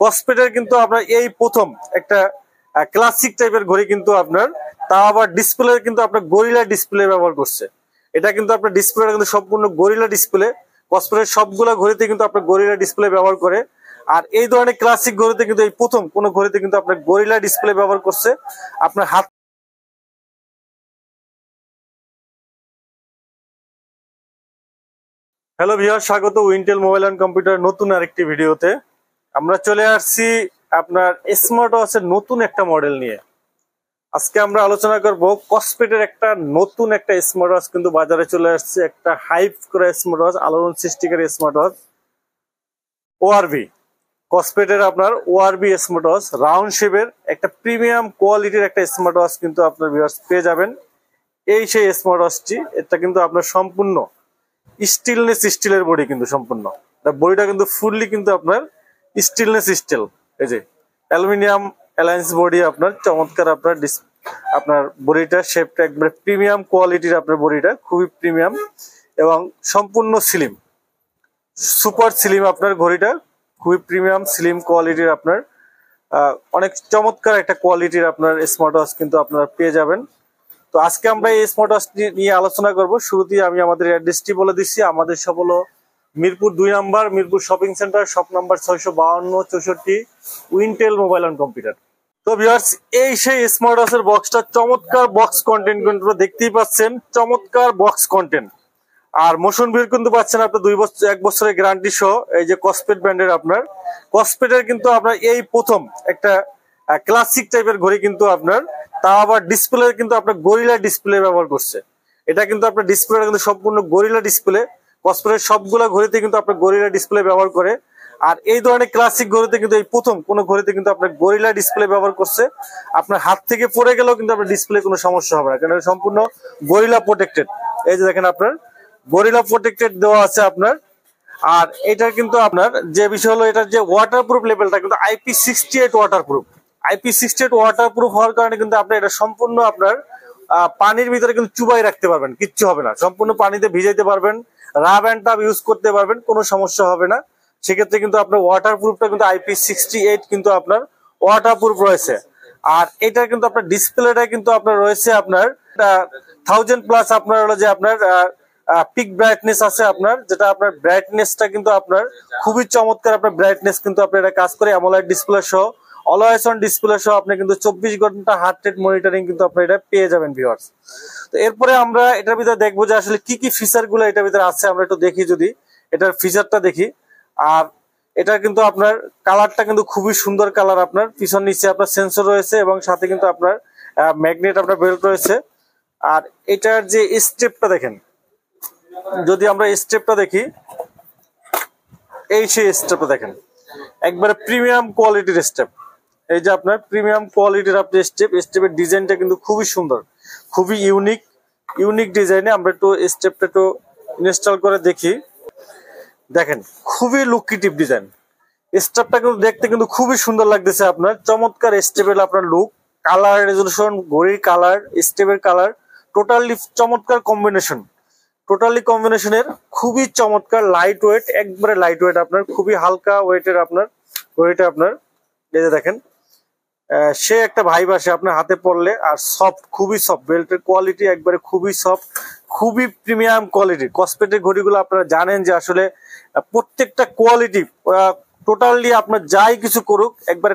কসপেটের কিন্তু আপনার এই প্রথম একটা ক্লাসিক টাইপের ঘড়ি কিন্তু আপনার, তাও আবার ডিসপ্লে কিন্তু আপনার গরিলা ডিসপ্লে ব্যবহার করছে। এটা কিন্তু আপনার ডিসপ্লেটা কিন্তু সম্পূর্ণ গরিলা ডিসপ্লে। কসপেটের সবগুলো ঘড়িতে কিন্তু আপনার গরিলা ডিসপ্লে ব্যবহার করে। আর এই ধরনের ক্লাসিক ঘড়িতে কিন্তু এই প্রথম কোন ঘড়িতে কিন্তু আপনার গরিলা ডিসপ্লে ব্যবহার করছে। আপনার হাত হ্যালো ভিউয়ার, স্বাগত উইন্টেল মোবাইল এন্ড কম্পিউটার নতুন আরেকটি ভিডিওতে। আমরা চলে আসছি আপনার স্মার্ট ওয়াচের নতুন একটা মডেল নিয়ে। আজকে আমরা আলোচনা করব কসপেটের একটা নতুন একটা স্মার্ট ওয়াচ কিন্তু বাজারে চলে আসছে, একটা হাইপ করা স্মার্ট ওয়াচ, আলোড়ন সৃষ্টিকারী স্মার্ট ওয়াচ ওআরবি। কসপেটের আপনার ওআরবি স্মার্ট ওয়াচ, রাউন্ড শেপের একটা প্রিমিয়াম কোয়ালিটির একটা স্মার্ট ওয়াচ কিন্তু আপনার ভিউয়ার্স পেয়ে যাবেন। এই সেই স্মার্ট ওয়াচটি, এটা কিন্তু আপনার সম্পূর্ণ স্টিলনেস স্টিলের বডি, কিন্তু সম্পূর্ণ বডিটা কিন্তু ফুললি কিন্তু আপনার স্টিলনেস স্টিল। এই যে অ্যালুমিনিয়াম অ্যালায়েন্স বডি, আপনার চমৎকার আপনার বডিটা শেপটা একবারে প্রিমিয়াম কোয়ালিটির, আপনার বডিটা খুবই প্রিমিয়াম এবং সম্পূর্ণ স্লিম, সুপার স্লিম। আপনার ঘড়িটা খুবই প্রিমিয়াম স্লিম কোয়ালিটির, আপনার অনেক চমৎকার একটা কোয়ালিটির আপনার স্মার্ট ওয়াচ কিন্তু আপনারা পেয়ে যাবেন। তো আজকে আমরা এই স্মার্ট ওয়াচ নিয়ে আলোচনা করব। শুরুতেই আমি আমাদের অ্যাড্রেসটি বলে দিচ্ছি। আমাদের সব হলো মিরপুর 2 নম্বর, Mirpur shopping centre, shop number 652 64, Wintel mobile and computer. তো ভিউয়ার্স, এই সেই স্মার্ট ওয়াচের বক্সটা, চমৎকার বক্স কন্টেন্ট কিন্তু দেখতেই পাচ্ছেন, চমৎকার বক্স কন্টেন্ট। আর মোশন ভিউ কিন্তু পাচ্ছেন আপনার 1 বছরের গ্যারান্টি সহ। এই যে কসপেট ব্র্যান্ডের আপনার, কসপেটের কিন্তু আপনার এই প্রথম একটা ক্লাসিক টাইপের ঘড়ি কিন্তু আপনার, তাও আবার ডিসপ্লে কিন্তু আপনার গরিলা ডিসপ্লে ব্যবহার করছে। এটা কিন্তু আপনার ডিসপ্লেটা কিন্তু সম্পূর্ণ গরিলা ডিসপ্লে। কসপেটের সবগুলা ঘড়িতে কিন্তু আপনার গরিলা ডিসপ্লে ব্যবহার করে। আর এই ধরনের ক্লাসিক ঘড়িতে কিন্তু এই প্রথম কোন ঘড়িতে কিন্তু আপনার গরিলা ডিসপ্লে ব্যবহার করছে। আপনার হাত থেকে পড়ে গেলেও কিন্তু আপনার ডিসপ্লে কোনো সমস্যা হবে না, কারণ সম্পূর্ণ গরিলা প্রোটেক্টেড। এই যে দেখেন আপনার গরিলা প্রোটেক্টেড দেওয়া আছে আপনার। আর এটা কিন্তু আপনার যে বিষয় হলো, এটার যে ওয়াটারপ্রুফ লেভেলটা কিন্তু IP68 ওয়াটারপ্রুফ। IP68 ওয়াটারপ্রুফ হওয়ার কারণে কিন্তু আপনি এটা সম্পূর্ণ আপনার পানির ভিতরে কিন্তু চুবাই রাখতে পারবেন, কিচ্ছু হবে না। সম্পূর্ণ পানিতে ভিজাইতে পারবেন, রাব অ্যান্ড টাব ইউজ করতে পারবেন, কোনো সমস্যা হবে না। সেক্ষেত্রে কিন্তু আপনার ওয়াটারপ্রুফটা কিন্তু IP68 কিন্তু আপনার ওয়াটারপ্রুফ রয়েছে। আর এটা কিন্তু আপনার ডিসপ্লেটা কিন্তু আপনার রয়েছে আপনার 1000+ আপনার হলো যে আপনার পিক ব্রাইটনেস আছে আপনার, যেটা আপনার ব্রাইটনেসটা কিন্তু আপনার খুবই চমৎকার। আপনার ব্রাইটনেস কিন্তু আপনার এটা কাজ করে অ্যামোলেড ডিসপ্লে সহ, অলওয়েজ অন ডিসপ্লে সহ। আপনি কিন্তু 24 ঘন্টা হার্ট রেট মনিটরিং কিন্তু আপনি এটা পেয়ে যাবেন ভিউয়ার্স। তো এরপরে আমরা এটার ভিতরে দেখবো যে আসলে কি কি ফিচার গুলো এটার ভিতরে আছে। আমরা একটু দেখি, যদি এটার ফিচারটা দেখি। আর এটা কিন্তু আপনার কালারটা কিন্তু খুবই সুন্দর কালার। আপনার পিছন নিচে আপনার সেন্সর রয়েছে এবং সাথে কিন্তু আপনার ম্যাগনেট আপনার বেল্ট রয়েছে। আর এটার যে স্টেপটা দেখেন, যদি আমরা স্টেপটা দেখি, এই সেই স্টেপটা দেখেন, একবারে প্রিমিয়াম কোয়ালিটির স্টেপ। এই যে আপনার প্রিমিয়াম কোয়ালিটির আপনি স্টেপের ডিজাইনটা কিন্তু খুবই সুন্দর, খুবই ইউনিক ডিজাইনে। আমরা একটু স্টেপটা একটু ইনস্টল করে দেখি। দেখেন খুবই লুক্রেটিভ ডিজাইন। স্টেপটা কিন্তু দেখতে কিন্তু খুবই সুন্দর লাগতেছে আপনার, চমৎকার স্টেপের আপনার লুক, কালার রেজলিউশন, ঘড়ির কালার, স্টেপের কালার, টোটালি চমৎকার কম্বিনেশন। টোটালি কম্বিনেশনের খুবই চমৎকার, লাইট ওয়েট, একবারে লাইট ওয়েট আপনার, খুবই হালকা ওয়েটের আপনার ঘড়িটা আপনার। এই যে দেখেন সে একটা ভাইব আসে আপনার হাতে পড়লে। আর সফট, খুবই সফট, বেল্টের কোয়ালিটি একবারে খুবই সফট, খুবই প্রিমিয়াম কোয়ালিটি। কসপেটের ঘড়িগুলো আপনারা জানেন যে আসলে প্রত্যেকটা কোয়ালিটি টোটালি আপনার যাই কিছু করুক, একবারে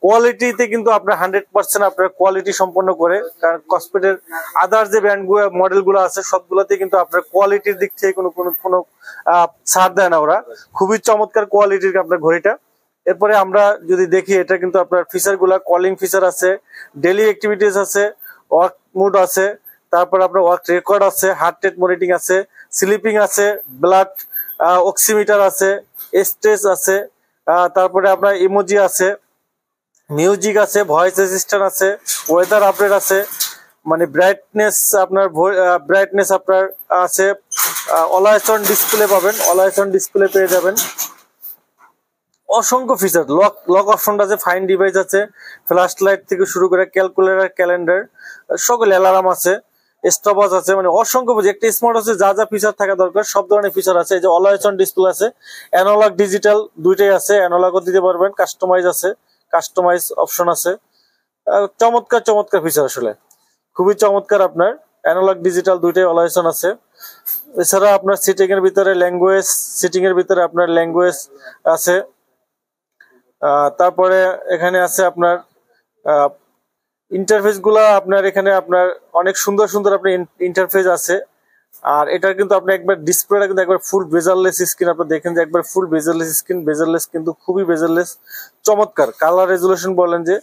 কোয়ালিটিতে কিন্তু আপনার 100% আপনার কোয়ালিটি সম্পন্ন করে। কারণ কসপেটের আদার যে ব্র্যান্ড মডেল গুলো আছে সবগুলোতে কিন্তু আপনার কোয়ালিটির দিক থেকে কোনো ছাড় দেয় না ওরা। খুবই চমৎকার কোয়ালিটির আপনার ঘড়িটা। এরপরে আমরা যদি দেখি, এটা কিন্তু আপনার ফিচার গুলা, কলিং ফিচার আছে, ডেইলি অ্যাক্টিভিটিস আছে, ওয়ার্ক মোড আছে, তারপর আপনার ওয়ার্ক রেকর্ড আছে, হার্ট রেট মনিটরিং আছে, স্লিপিং আছে, ব্লাড অক্সিমিটার আছে, স্ট্রেস আছে, তারপরে আপনার ইমোজি আছে, মিউজিক আছে, ভয়েস অ্যাসিস্ট্যান্ট আছে, ওয়েদার আপডেট আছে, মানে ব্রাইটনেস আপনার আছে, অলওয়েজ অন ডিসপ্লে পাবেন, অলওয়েজ অন ডিসপ্লে পেয়ে যাবেন। অসংখ্য ফিচার, লক অপশনটা আছে, ফাইন ডিভাইস আছে, ফ্ল্যাশ লাইট থেকে শুরু করে ক্যালকুলেটর, ক্যালেন্ডার, সকল অ্যালার্ম আছে। স্টপওয়াচ আছে, মানে অসংখ্য ফিচার। একটা স্মার্ট ওয়াচে যা যা ফিচার থাকা দরকার সব ধরনের ফিচার আছে। এই যে অলওয়েজ অন ডিসপ্লে আছে, অ্যানালগ ডিজিটাল দুইটাই আছে, অ্যানালগও দিতে পারবেন, কাস্টমাইজ আছে, কাস্টমাইজ অপশন আছে। চমৎকার চমৎকার ফিচার, আসলে খুবই চমৎকার। আপনার অ্যানালগ ডিজিটাল দুইটাই অলওয়েজ অন আছে। এছাড়া আপনার সিটিং এর ভিতরে ল্যাঙ্গুয়েজ, সিটিং এর ভিতরে আপনার ল্যাঙ্গুয়েজ আছে। তারপরে এখানে আছে আপনার ইন্টারফেস গুলা, আপনার এখানে আপনার অনেক সুন্দর সুন্দর আপনার ইন্টারফেস আছে। আর এটা কিন্তু আপনি একবার ডিসপ্লেটা কিন্তু একবার ফুল বেজারলেস স্ক্রিন, আপনি দেখেন যে একবার ফুল বেজারলেস স্ক্রিন, বেজারলেস কিন্তু খুবই বেজারলেস, চমৎকার। কালার রেজুলেশন বলেন যে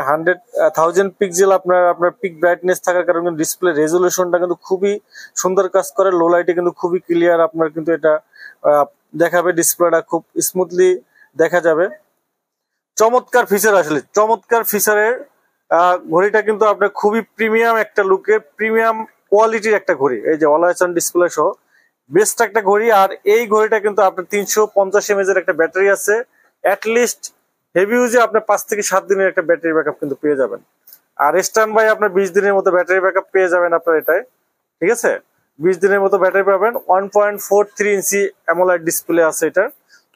100,000 পিক্সেল আপনার আপনার পিক ব্রাইটনেস থাকার কারণে ডিসপ্লে রেজুলেশনটা কিন্তু খুবই সুন্দর কাজ করে। লো লাইটে কিন্তু খুবই ক্লিয়ার আপনার কিন্তু এটা দেখাবে, ডিসপ্লেটা খুব স্মুথলি দেখা যাবে। চমৎকার ফিচার, আসলে চমৎকার ফিচারের ঘড়িটা কিন্তু আপনার খুবই প্রিমিয়াম একটা লুকের, প্রিমিয়াম কোয়ালিটির একটা ঘড়ি। এই যে অলওয়েজ অন ডিসপ্লে সহ বেস্ট একটা ঘড়ি। আর এই ঘড়িটা কিন্তু আপনার 350 mAh এর একটা ব্যাটারি আছে। অ্যাটলিস্ট হেভি ইউজে আপনার 5 থেকে 7 দিনের একটা ব্যাটারি ব্যাকআপ কিন্তু পেয়ে যাবেন। আর স্ট্যান্ড বাই আপনার 20 দিনের মতো ব্যাটারি ব্যাকআপ পেয়ে যাবেন আপনার এটাই, ঠিক আছে? 20 দিনের মতো ব্যাটারি পাবেন। 1.43 ইঞ্চি অ্যামোলেড ডিসপ্লে আছে এটা।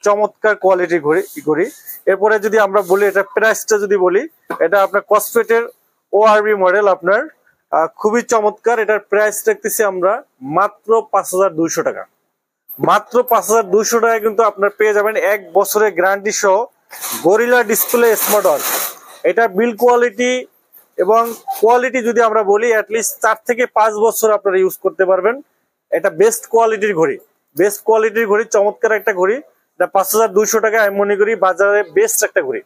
চমৎকার কোয়ালিটির ঘড়ি। এরপরে যদি আমরা বলি এটা প্রাইসটা যদি বলি, এটা আপনার কসপেটের ওআরবি মডেল, আপনার খুবই চমৎকার। এটার প্রাইস রাখতেছি আমরা মাত্র 5,200 টাকা। মাত্র 5,200 টাকায় কিন্তু আপনার পেয়ে যাবেন 1 বছরের গ্যারান্টি সহ গরিলা ডিসপ্লে স্মার্ট ওয়াচ। এটা বিল্ড কোয়ালিটি এবং কোয়ালিটি যদি আমরা বলি, অ্যাটলিস্ট 4 থেকে 5 বছর আপনারা ইউজ করতে পারবেন। এটা বেস্ট কোয়ালিটির ঘড়ি, বেস্ট কোয়ালিটির ঘড়ি, চমৎকার একটা ঘড়ি। 5,200 টাকায় আমি মনে করি বাজারে বেস্ট একটা ঘড়ি।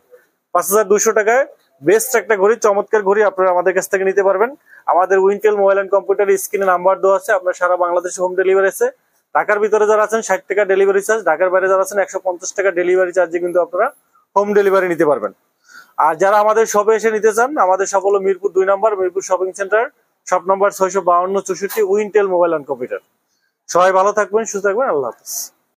5,200 টাকায় বেস্ট একটা ঘড়ি, চমৎকার ঘড়ি আপনারা আমাদের কাছ থেকে নিতে পারবেন। আমাদের উইন্টেল মোবাইল এন্ড কম্পিউটার স্ক্রিনে নাম্বার দেওয়া আছে। আপনার সারা বাংলাদেশে হোম ডেলিভারি আছে। ঢাকার ভিতরে যারা আছেন 60 টাকা ডেলিভারি চার্জ, ঢাকার বাইরে যারা আছেন 150 টাকা ডেলিভারি চার্জে কিন্তু আপনারা হোম ডেলিভারি নিতে পারবেন। আর যারা আমাদের শপে এসে নিতে চান, আমাদের শপ হলো মিরপুর 2 নম্বর, Mirpur shopping centre, shop number 652 64, Wintel mobile and computer. সবাই ভালো থাকবেন, সুস্থ থাকবেন, আল্লাহ হাফেজ।